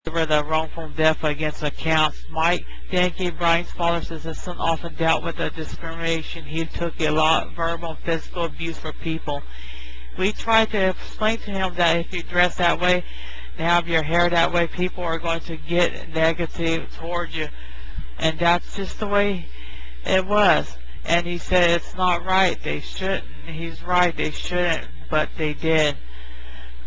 over the wrongful death against accounts. Mike deneke, Brian's father, says his son often dealt with the discrimination. He took a lot of verbal and physical abuse for people. We tried to explain to him that if you dress that way and have your hair that way, people are going to get negative towards you. And that's just the way it was. And he said it's not right. They shouldn't. He's right. They shouldn't. But they did.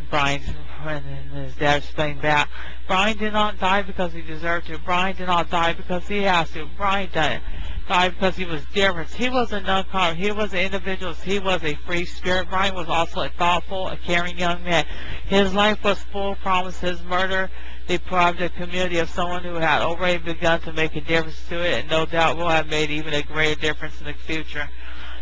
Brian's friend and his dad explained back. Brian did not die because he deserved to. Brian did not die because he asked to. Brian died because he was different. He was a non-conformist. He was an individual. He was a free spirit. Brian was also a thoughtful, a caring young man. His life was full of promises. Murder deprived the community of someone who had already begun to make a difference to it, and no doubt will have made even a greater difference in the future.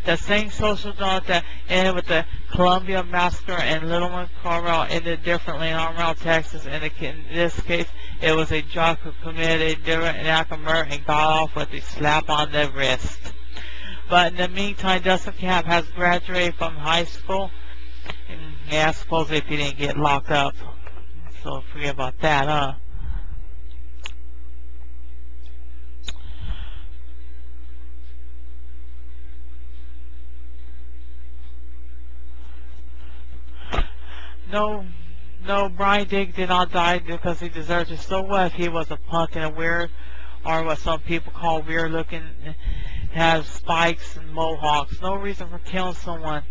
The same social drama that ended with the Columbia Massacre and Littleton Carmel ended differently in Armel, Texas. In this case, it was a jock who committed a different act of murder and got off with a slap on the wrist. But in the meantime, Dustin Camp has graduated from high school. And yeah, I suppose if he didn't get locked up. So forget about that, huh? No, Brian Dick did not die because he deserved it. So what if he was a punk and a weird, or what some people call weird looking, has spikes and mohawks? No reason for killing someone.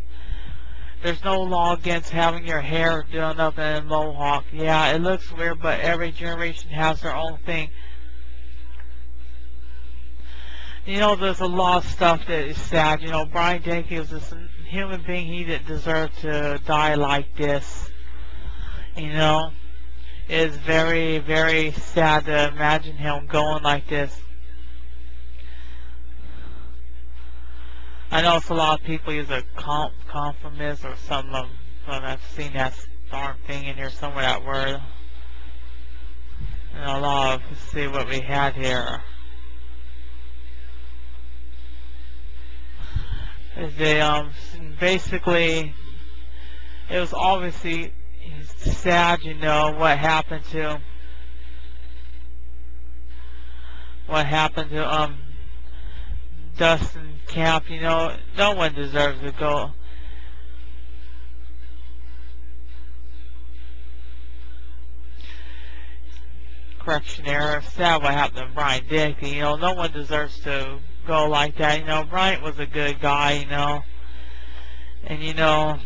There's no law against having your hair done up in a mohawk. Yeah, it looks weird, but every generation has their own thing. You know, there's a lot of stuff that is sad. You know, Brian Deneke was this human being. He didn't deserve to die like this. You know, it's very, very sad to imagine him going like this. I know it's a lot of people use a conformist or something, but I've seen that darn thing in here somewhere, that word. And a lot of, let's see what we had here. They, basically, it was obviously sad, you know, what happened to Dustin Camp. You know, no one deserves to go. Correction error. Sad what happened to Brian Dick. You know, no one deserves to go like that. You know, Brian was a good guy, you know. And, you know,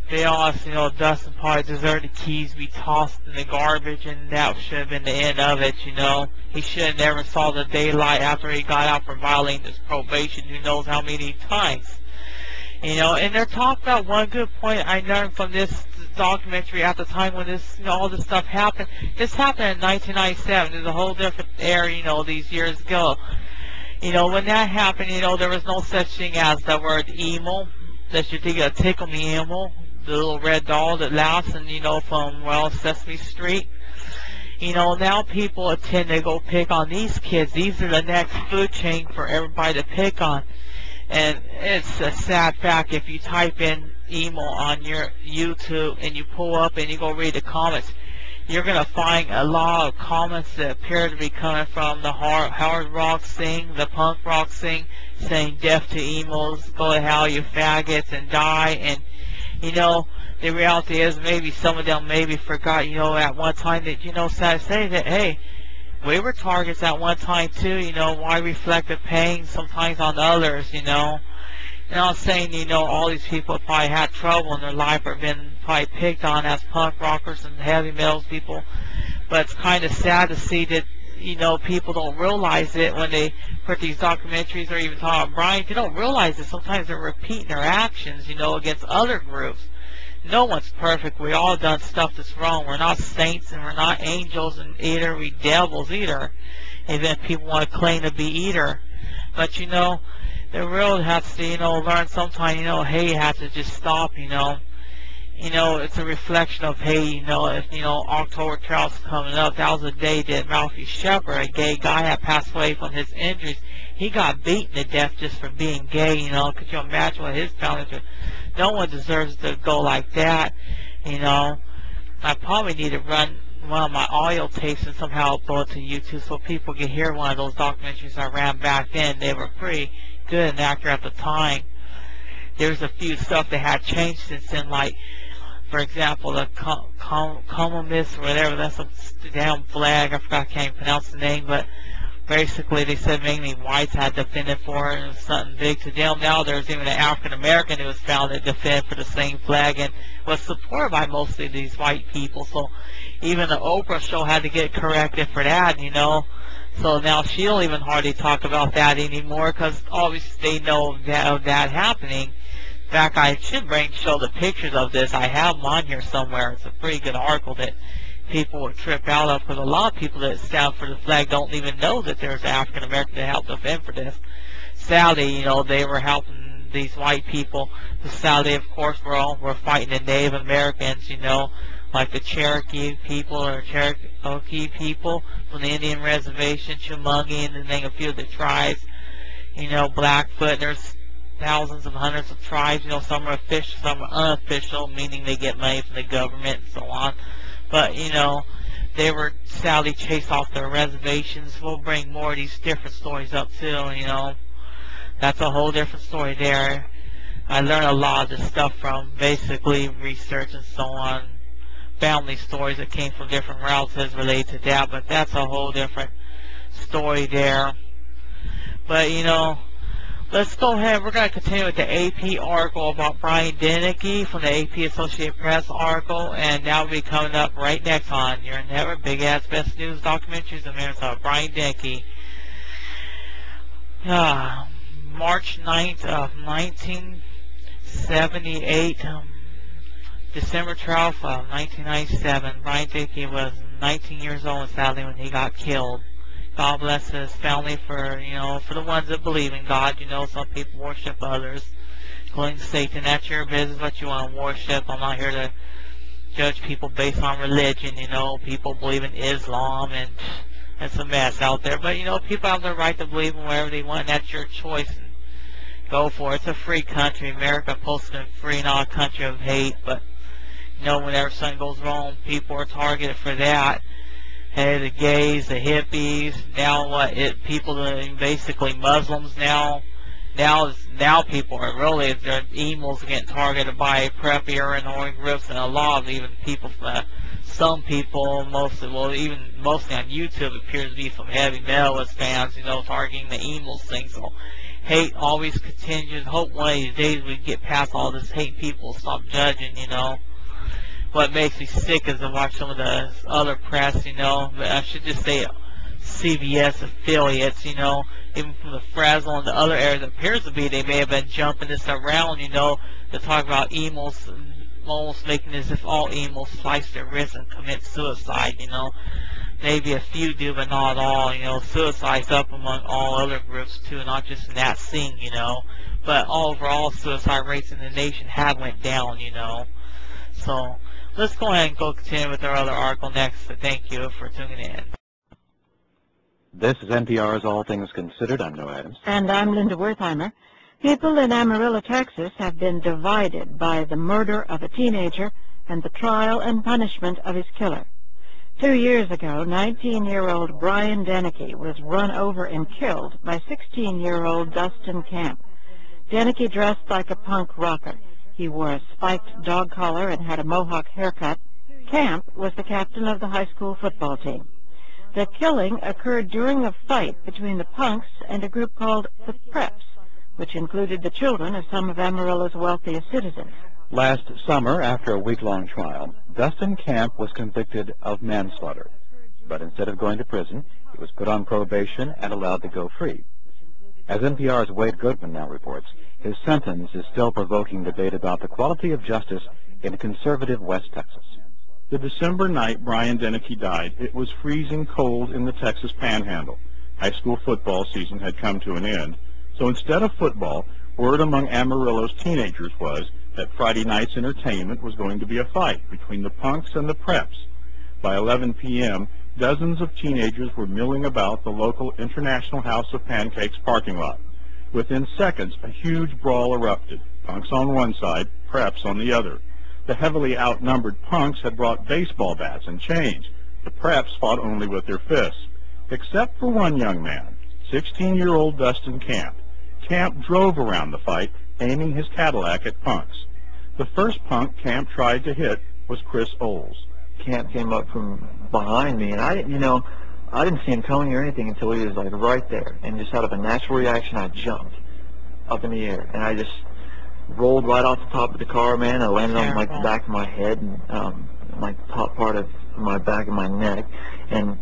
they also, you know, Dustin probably deserved the keys to be tossed in the garbage, and that should have been the end of it, you know. He should have never saw the daylight after he got out for violating his probation, who knows how many times. You know, and they're talking about one good point I learned from this documentary at the time when this, you know, all this stuff happened. This happened in 1997. There's a whole different era, you know, these years ago. You know, when that happened, you know, there was no such thing as the word emo. That you think of Tickle Me Emo, the little red doll that laughs, and, you know, from, well, Sesame Street. You know, now people tend to go pick on these kids. These are the next food chain for everybody to pick on. And it's a sad fact, if you type in emo on your YouTube and you pull up and you go read the comments, you're going to find a lot of comments that appear to be coming from the hard rock scene, the punk rock scene, saying death to emos, go to hell you faggots, and die. And, you know, the reality is maybe some of them maybe forgot, you know, at one time that, you know, sad to say that, hey, we were targets at one time too, you know, why reflect the pain sometimes on others, you know. And I'm saying, you know, all these people probably had trouble in their life or been probably picked on as punk rockers and heavy metal people. But it's kind of sad to see that, you know, people don't realize it when they put these documentaries or even talk about Brian. They don't realize that sometimes they're repeating their actions, you know, against other groups. No one's perfect. We all done stuff that's wrong. We're not saints and we're not angels, and either we devils either. And then people want to claim to be either. But, you know, the world has to, you know, learn sometime, you know, hey, you have to just stop, you know. You know, it's a reflection of, hey, you know, if, you know, October 12th's coming up, that was the day that Ralphie Shepard, a gay guy, had passed away from his injuries. He got beaten to death just for being gay, you know. Could you imagine what his family did? No one deserves to go like that, you know. I probably need to run one of my audio tapes and somehow upload it to YouTube so people can hear one of those documentaries I ran back then. They were pretty good and accurate at the time. There's a few stuff that had changed since then, like, for example, the communist or whatever, that's a damn flag, I forgot, I can't pronounce the name, but basically they said mainly whites had defended for it, and it was something big to them. Now there's even an African American who was found that defended for the same flag and was supported by mostly these white people. So even the Oprah show had to get corrected for that, you know. So now she don't even hardly talk about that anymore because obviously they know of that happening. In fact, I should show the pictures of this. I have them on here somewhere. It's a pretty good article that people would trip out of, because a lot of people that stand for the flag don't even know that there's African Americans that helped defend for this. Sadly, you know, they were helping these white people. Sadly, of course, we're fighting the Native Americans, you know, like the Cherokee people or Cherokee people from the Indian reservation, Chemungee, and then a few of the tribes, you know, Blackfoot. There's thousands and hundreds of tribes, you know, some are official, some are unofficial, meaning they get money from the government and so on. But, you know, they were sadly chased off their reservations. We'll bring more of these different stories up too, you know. That's a whole different story there. I learned a lot of this stuff from basically research and so on. Family stories that came from different relatives related to that, but that's a whole different story there. But, you know, let's go ahead. We're going to continue with the AP article about Brian Deneke from the AP Associated Press article, and that will be coming up right next on your Never Big Ass Best News Documentaries in Minnesota. Brian Deneke. March 9th of 1978, December 12th of 1997. Brian Deneke was 19 years old, sadly, when he got killed. God bless his family for, you know, for the ones that believe in God. You know, some people worship others, including Satan. That's your business, what you want to worship. I'm not here to judge people based on religion, you know. People believe in Islam, and it's a mess out there. But, you know, people have the right to believe in whatever they want, and that's your choice. And go for it. It's a free country. America is supposed to be free, not a country of hate. But, you know, whenever something goes wrong, people are targeted for that. Hey, the gays, the hippies, now what? People, basically Muslims now people are really, they're emos getting targeted by preppy or annoying groups, and a lot of even people, some people, mostly on YouTube, appears to be some heavy metalist fans, you know, targeting the emos thing. So hate always continues. Hope one of these days we get past all this hate, people stop judging, you know. What makes me sick is to watch some of the other press, you know, I should just say CBS affiliates, you know, even from the Fresno and the other areas it appears to be, they may have been jumping this around, you know, to talk about emos, almost making as if all emos slice their wrists and commit suicide, you know. Maybe a few do, but not all, you know. Suicide's up among all other groups, too, not just in that scene, you know. But overall, suicide rates in the nation have went down, you know. So let's go ahead and continue with our other article next. Thank you for tuning in. This is NPR's All Things Considered. I'm Noah Adams. And I'm Linda Wertheimer. People in Amarillo, Texas have been divided by the murder of a teenager and the trial and punishment of his killer. 2 years ago, 19-year-old Brian Deneke was run over and killed by 16-year-old Dustin Camp. Deneke dressed like a punk rocker. He wore a spiked dog collar and had a mohawk haircut. Camp was the captain of the high school football team. The killing occurred during a fight between the punks and a group called the Preps, which included the children of some of Amarillo's wealthiest citizens. Last summer, after a week-long trial, Dustin Camp was convicted of manslaughter. But instead of going to prison, he was put on probation and allowed to go free. As NPR's Wade Goodman now reports, his sentence is still provoking debate about the quality of justice in conservative West Texas. The December night Brian Deneke died, it was freezing cold in the Texas Panhandle. High school football season had come to an end, so instead of football, word among Amarillo's teenagers was that Friday night's entertainment was going to be a fight between the punks and the preps. By 11 p.m., dozens of teenagers were milling about the local International House of Pancakes parking lot. Within seconds, a huge brawl erupted, punks on one side, preps on the other. The heavily outnumbered punks had brought baseball bats and chains. The preps fought only with their fists, except for one young man, 16-year-old Dustin Camp. Camp drove around the fight, aiming his Cadillac at punks. The first punk Camp tried to hit was Chris Oles. Camp came up from behind me, and I didn't see him coming or anything until he was like right there, and just out of a natural reaction, I jumped up in the air, and I just rolled right off the top of the car, man. I landed on like the back of my head and like the top part of my back and my neck, and